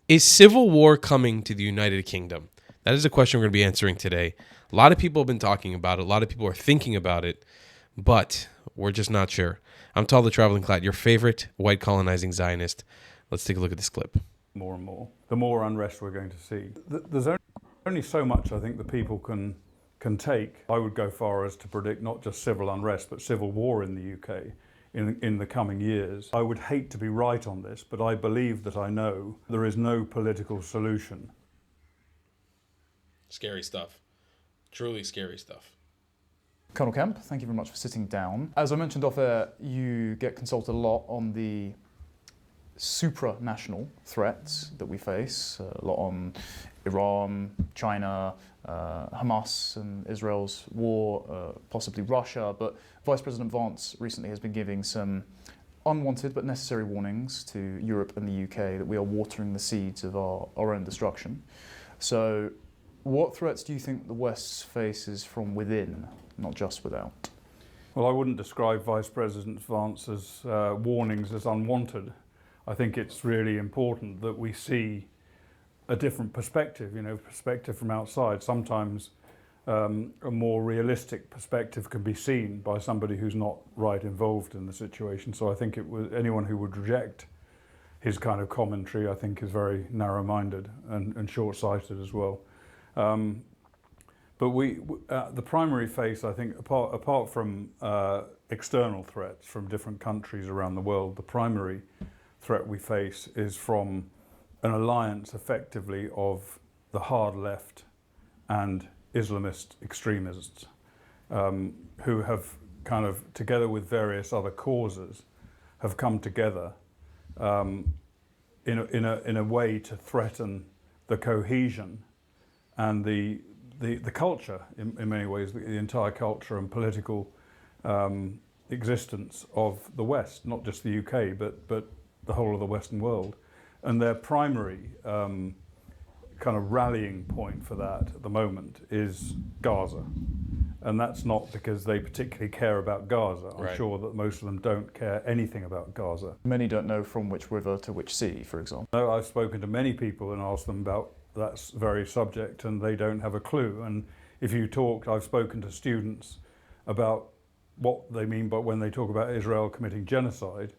Is civil war coming to the United Kingdom? That is a question we're going to be answering today. A lot of people have been talking about it. A lot of people are thinking about it, but we're just not sure. I'm Tal the Traveling Clad, your favorite white colonizing Zionist. Let's take a look at this clip. More and more, the more unrest we're going to see. There's only so much I think the people can take. I would go far as to predict not just civil unrest, but civil war in the UK in the coming years. I would hate to be right on this, but I believe that I know there is no political solution. Scary stuff. Truly scary stuff. Colonel Kemp, thank you very much for sitting down. As I mentioned off air, you get consulted a lot on the supranational threats that we face, a lot on Iran, China, Hamas and Israel's war, possibly Russia, but Vice President Vance recently has been giving some unwanted but necessary warnings to Europe and the UK that we are watering the seeds of our own destruction. So what threats do you think the West faces from within, not just without? Well, I wouldn't describe Vice President Vance's warnings as unwanted. I think it's really important that we see a different perspective, perspective from outside. Sometimes a more realistic perspective can be seen by somebody who's not right involved in the situation. So I think anyone who would reject his kind of commentary, I think, is very narrow-minded and short-sighted as well. But the primary face, I think, apart from external threats from different countries around the world, the primary threat we face is from an alliance, effectively, of the hard left and Islamist extremists who have kind of, together with various other causes, have come together in a way to threaten the cohesion and the culture, in many ways, the entire culture and political existence of the West, not just the UK, but the whole of the Western world. And their primary kind of rallying point for that at the moment is Gaza. And that's not because they particularly care about Gaza. I'm sure that most of them don't care anything about Gaza. Many don't know from which river to which sea, for example. No, I've spoken to many people and asked them about that very subject, and they don't have a clue. And if you talk, I've spoken to students about what they mean by when they talk about Israel committing genocide,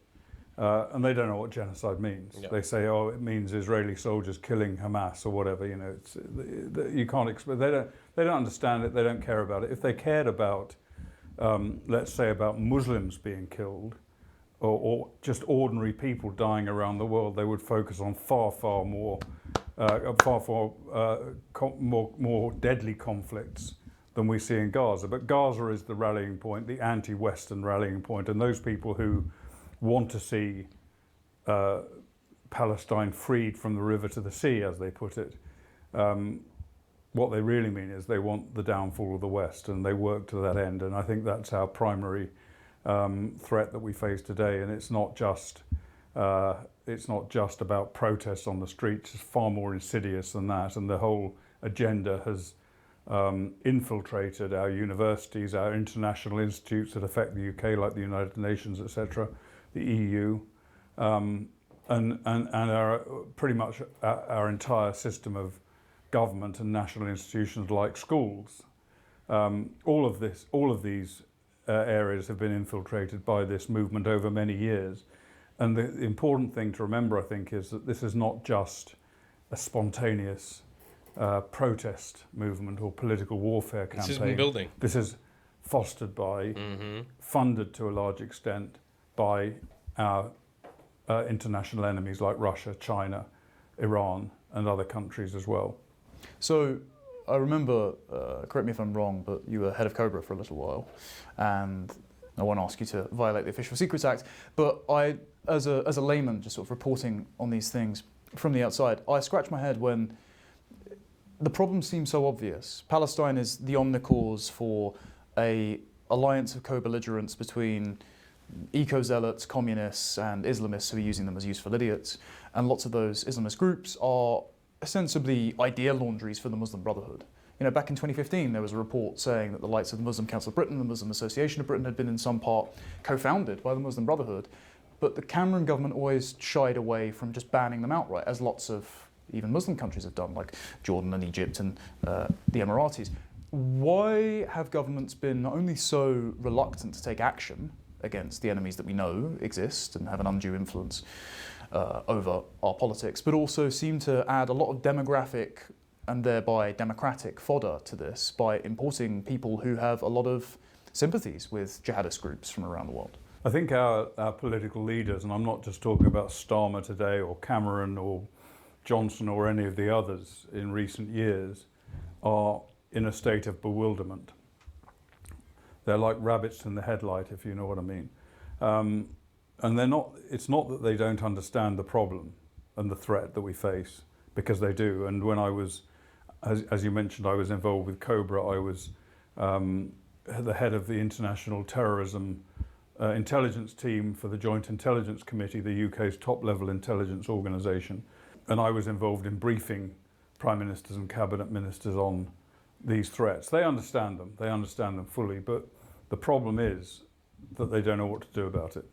and they don't know what genocide means. Yep. They say, "Oh, it means Israeli soldiers killing Hamas or whatever." You can't explain. They don't understand it. They don't care about it. If they cared about, let's say, about Muslims being killed, or just ordinary people dying around the world, they would focus on far more more deadly conflicts than we see in Gaza. But Gaza is the rallying point, the anti-Western rallying point, and those people who want to see Palestine freed from the river to the sea, as they put it, what they really mean is they want the downfall of the West, and they work to that end. And I think that's our primary threat that we face today. And it's not just about protests on the streets. It's far more insidious than that. And the whole agenda has infiltrated our universities, our international institutes that affect the UK, like the United Nations, etc., the EU, and our pretty much our entire system of government and national institutions like schools. All of these areas have been infiltrated by this movement over many years. And the important thing to remember, I think, is that this is not just a spontaneous protest movement or political warfare campaign. This has been building. This is fostered by, funded to a large extent by our international enemies like Russia, China, Iran, and other countries as well. So I remember, correct me if I'm wrong, but you were head of Cobra for a little while, and I won't ask you to violate the Official Secrets Act, but I, as a layman, just sort of reporting on these things from the outside, I scratch my head when the problem seems so obvious. Palestine is the omnicause for a alliance of co-belligerents between eco-zealots, communists, and Islamists who are using them as useful idiots. And lots of those Islamist groups are ostensibly idea laundries for the Muslim Brotherhood. Back in 2015, there was a report saying that the likes of the Muslim Council of Britain, the Muslim Association of Britain had been in some part co-founded by the Muslim Brotherhood. But the Cameron government always shied away from just banning them outright, as lots of even Muslim countries have done, like Jordan and Egypt and the Emiratis. Why have governments been not only so reluctant to take action against the enemies that we know exist and have an undue influence over our politics, but also seem to add a lot of demographic and thereby democratic fodder to this by importing people who have a lot of sympathies with jihadist groups from around the world? I think our political leaders, and I'm not just talking about Starmer today or Cameron or Johnson or any of the others in recent years, are in a state of bewilderment. They're like rabbits in the headlight, if you know what I mean. And they're not, it's not that they don't understand the problem and the threat that we face, because they do. And when I was, as you mentioned, I was involved with Cobra. I was the head of the International Terrorism Intelligence Team for the Joint Intelligence Committee, the UK's top-level intelligence organisation. And I was involved in briefing Prime Ministers and Cabinet Ministers on these threats. They understand them fully, but the problem is that they don't know what to do about it.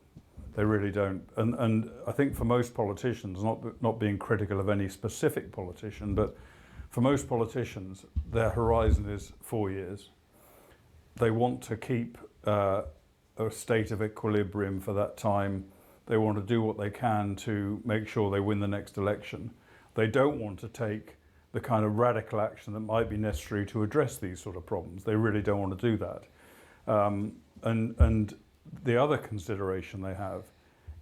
They really don't. And I think for most politicians, not being critical of any specific politician, but for most politicians, their horizon is 4 years. They want to keep a state of equilibrium for that time. They want to do what they can to make sure they win the next election. They don't want to take the kind of radical action that might be necessary to address these sort of problems. They really don't want to do that. And the other consideration they have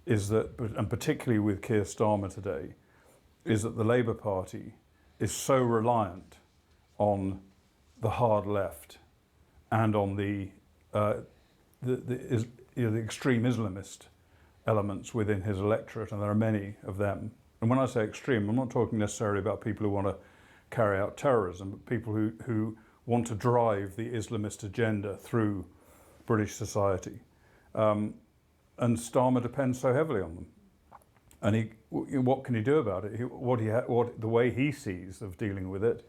is that, and particularly with Keir Starmer today, is that the Labour Party is so reliant on the hard left and on the extreme Islamist elements within his electorate, and there are many of them. And when I say extreme, I'm not talking necessarily about people who want to carry out terrorism, but people who want to drive the Islamist agenda through British society. And Starmer depends so heavily on them. And what can he do about it? The way he sees of dealing with it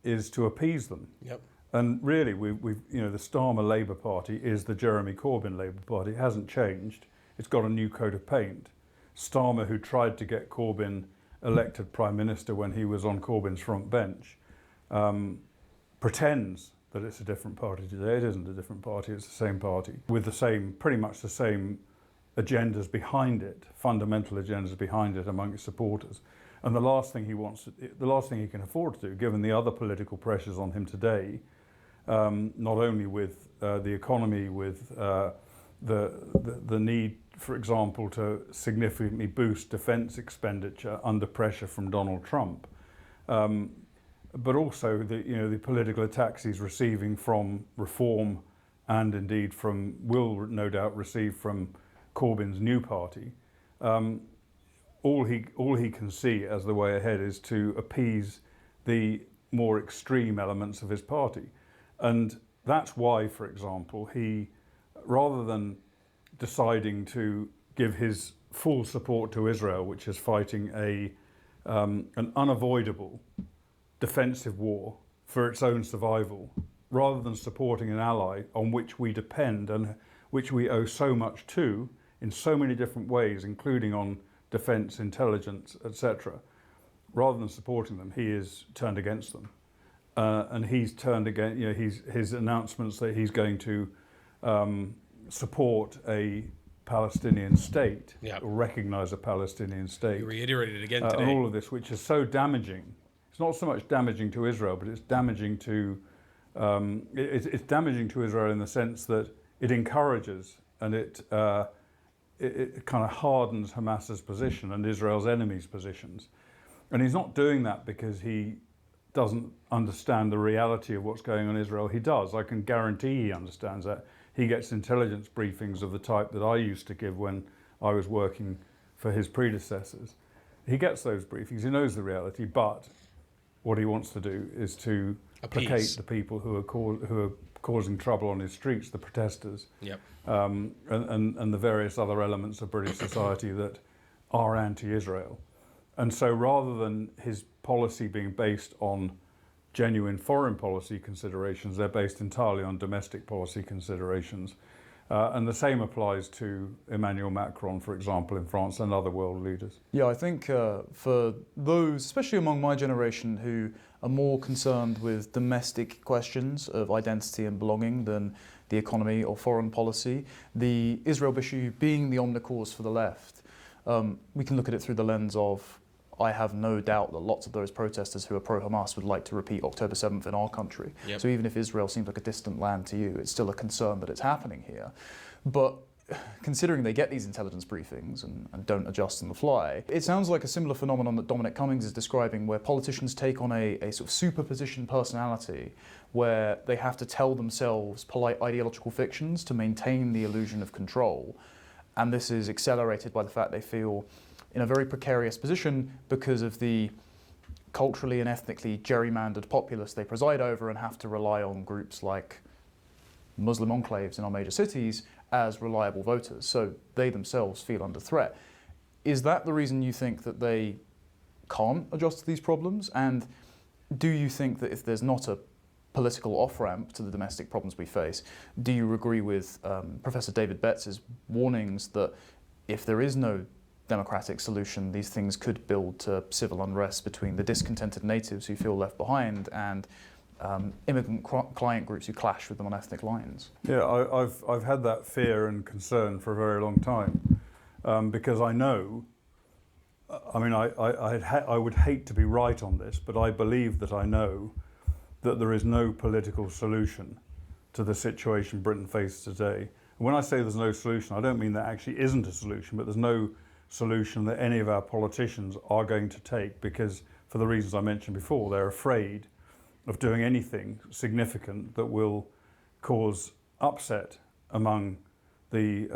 is to appease them. Yep. And really, the Starmer Labour Party is the Jeremy Corbyn Labour Party. It hasn't changed. It's got a new coat of paint. Starmer, who tried to get Corbyn elected Prime Minister when he was on Corbyn's front bench, pretends that it's a different party today. It isn't a different party, it's the same party with pretty much the same agendas behind it, fundamental agendas behind it among its supporters. And the last thing he can afford to do, given the other political pressures on him today, not only with the economy, with the need, for example, to significantly boost defence expenditure under pressure from Donald Trump, but also the political attacks he's receiving from Reform, and indeed will no doubt receive from Corbyn's new party. All he can see as the way ahead is to appease the more extreme elements of his party. And that's why, for example, he, rather than deciding to give his full support to Israel, which is fighting an unavoidable defensive war for its own survival, rather than supporting an ally on which we depend and which we owe so much to in so many different ways, including on defence, intelligence, etc. Rather than supporting them, he is turned against them. And he's turned against, his announcements that he's going to support a Palestinian state, or recognise a Palestinian state. You reiterated it again today. And all of this, which is so damaging. It's not so much damaging to Israel, but it's damaging to it's damaging to Israel in the sense that it encourages and it kind of hardens Hamas's position and Israel's enemies' positions. And he's not doing that because he doesn't understand the reality of what's going on in Israel. He does. I can guarantee he understands that. He gets intelligence briefings of the type that I used to give when I was working for his predecessors. He gets those briefings. He knows the reality, but what he wants to do is to placate the people who are causing trouble on his streets, the protesters, and the various other elements of British society that are anti-Israel. And so rather than his policy being based on genuine foreign policy considerations, they're based entirely on domestic policy considerations. And the same applies to Emmanuel Macron, for example, in France, and other world leaders. Yeah, I think for those, especially among my generation, who are more concerned with domestic questions of identity and belonging than the economy or foreign policy, the Israel issue being the omnicause for the left, we can look at it through the lens of, I have no doubt that lots of those protesters who are pro-Hamas would like to repeat October 7th in our country. Yep. So even if Israel seems like a distant land to you, it's still a concern that it's happening here. But considering they get these intelligence briefings and don't adjust on the fly, it sounds like a similar phenomenon that Dominic Cummings is describing, where politicians take on a sort of superposition personality, where they have to tell themselves polite ideological fictions to maintain the illusion of control. And this is accelerated by the fact they feel in a very precarious position because of the culturally and ethnically gerrymandered populace they preside over, and have to rely on groups like Muslim enclaves in our major cities as reliable voters. So they themselves feel under threat. Is that the reason you think that they can't adjust to these problems? And do you think that if there's not a political off-ramp to the domestic problems we face, do you agree with Professor David Betts' warnings that if there is no democratic solution, these things could build to civil unrest between the discontented natives who feel left behind and immigrant client groups who clash with them on ethnic lines? Yeah, I've had that fear and concern for a very long time, because I know, I mean, I would hate to be right on this, but I believe that I know that there is no political solution to the situation Britain faces today. And when I say there's no solution, I don't mean there actually isn't a solution, but there's no solution that any of our politicians are going to take, because for the reasons I mentioned before, they're afraid of doing anything significant that will cause upset among the,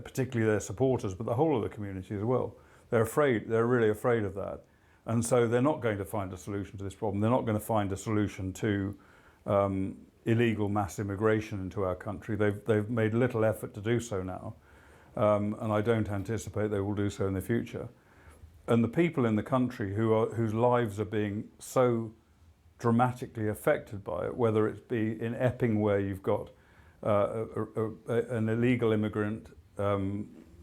particularly their supporters, but the whole of the community as well. They're afraid, they're really afraid of that. And so they're not going to find a solution to this problem. They're not going to find a solution to illegal mass immigration into our country. They've made little effort to do so now. And I don't anticipate they will do so in the future. And the people in the country whose lives are being so dramatically affected by it, whether it be in Epping, where you've got an illegal immigrant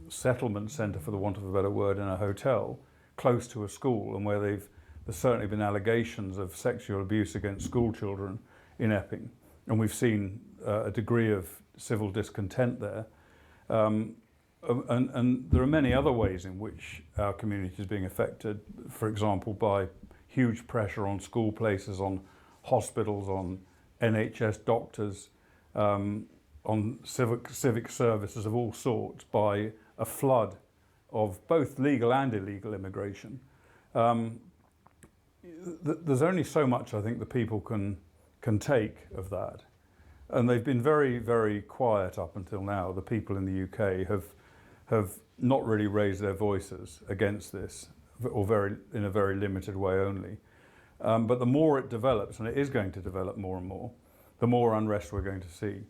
settlement centre, for the want of a better word, in a hotel close to a school, and where there's certainly been allegations of sexual abuse against school children in Epping, and we've seen a degree of civil discontent there. And there are many other ways in which our community is being affected, for example, by huge pressure on school places, on hospitals, on NHS doctors, on civic services of all sorts, by a flood of both legal and illegal immigration. There's only so much I think the people can take of that. And they've been very, very quiet up until now. The people in the UK have not really raised their voices against this, or in a very limited way only. But the more it develops, and it is going to develop more and more, the more unrest we're going to see.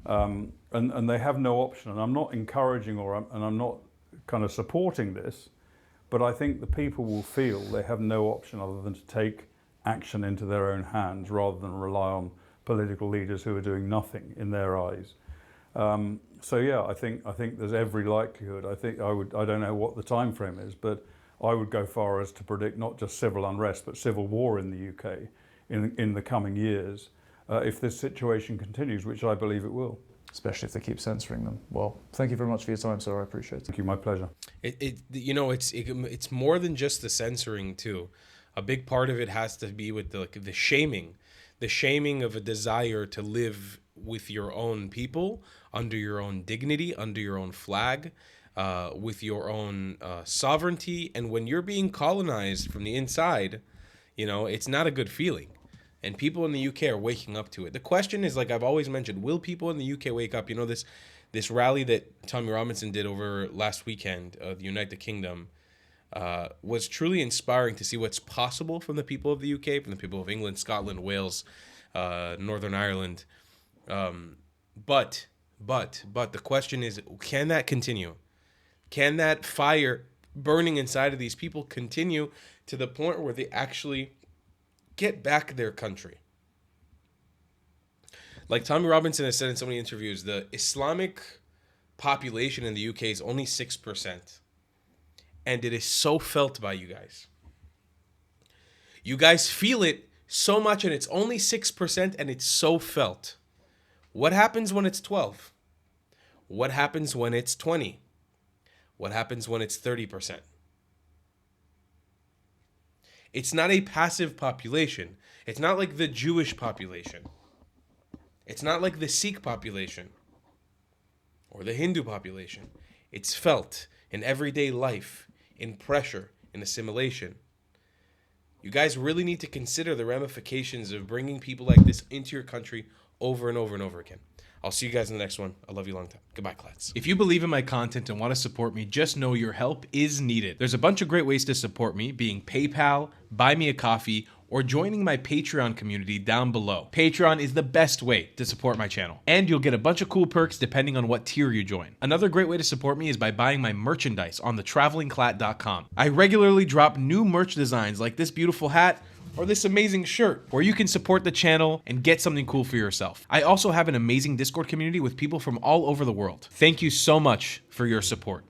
And they have no option. And I'm not encouraging and I'm not kind of supporting this, but I think the people will feel they have no option other than to take action into their own hands, rather than rely on political leaders who are doing nothing in their eyes. So yeah, I think there's every likelihood. I don't know what the time frame is, but I would go far as to predict not just civil unrest, but civil war in the UK in the coming years, if this situation continues, which I believe it will. Especially if they keep censoring them. Well, thank you very much for your time, sir. I appreciate it. Thank you, my pleasure. It's more than just the censoring too. A big part of it has to be with the shaming of a desire to live with your own people, under your own dignity, under your own flag, with your own sovereignty. And when you're being colonized from the inside, it's not a good feeling. And people in the UK are waking up to it. The question is, like I've always mentioned, will people in the UK wake up? This rally that Tommy Robinson did over last weekend, the Unite the Kingdom, was truly inspiring to see what's possible from the people of the UK, from the people of England, Scotland, Wales, Northern Ireland. But the question is, can that continue? Can that fire burning inside of these people continue to the point where they actually get back their country? Like Tommy Robinson has said in so many interviews, the Islamic population in the UK is only 6%. And it is so felt by you guys. You guys feel it so much, and it's only 6%, and it's so felt. What happens when it's 12? What happens when it's 20? What happens when it's 30%? It's not a passive population. It's not like the Jewish population. It's not like the Sikh population or the Hindu population. It's felt in everyday life, in pressure, in assimilation. You guys really need to consider the ramifications of bringing people like this into your country over and over and over again. I'll see you guys in the next one. I love you long time. Goodbye, class. If you believe in my content and want to support me, just know your help is needed. There's a bunch of great ways to support me, being PayPal, Buy Me a Coffee, or joining my Patreon community down below. Patreon is the best way to support my channel, and you'll get a bunch of cool perks depending on what tier you join. Another great way to support me is by buying my merchandise on thetravelingclat.com. I regularly drop new merch designs like this beautiful hat or this amazing shirt, where you can support the channel and get something cool for yourself. I also have an amazing Discord community with people from all over the world. Thank you so much for your support.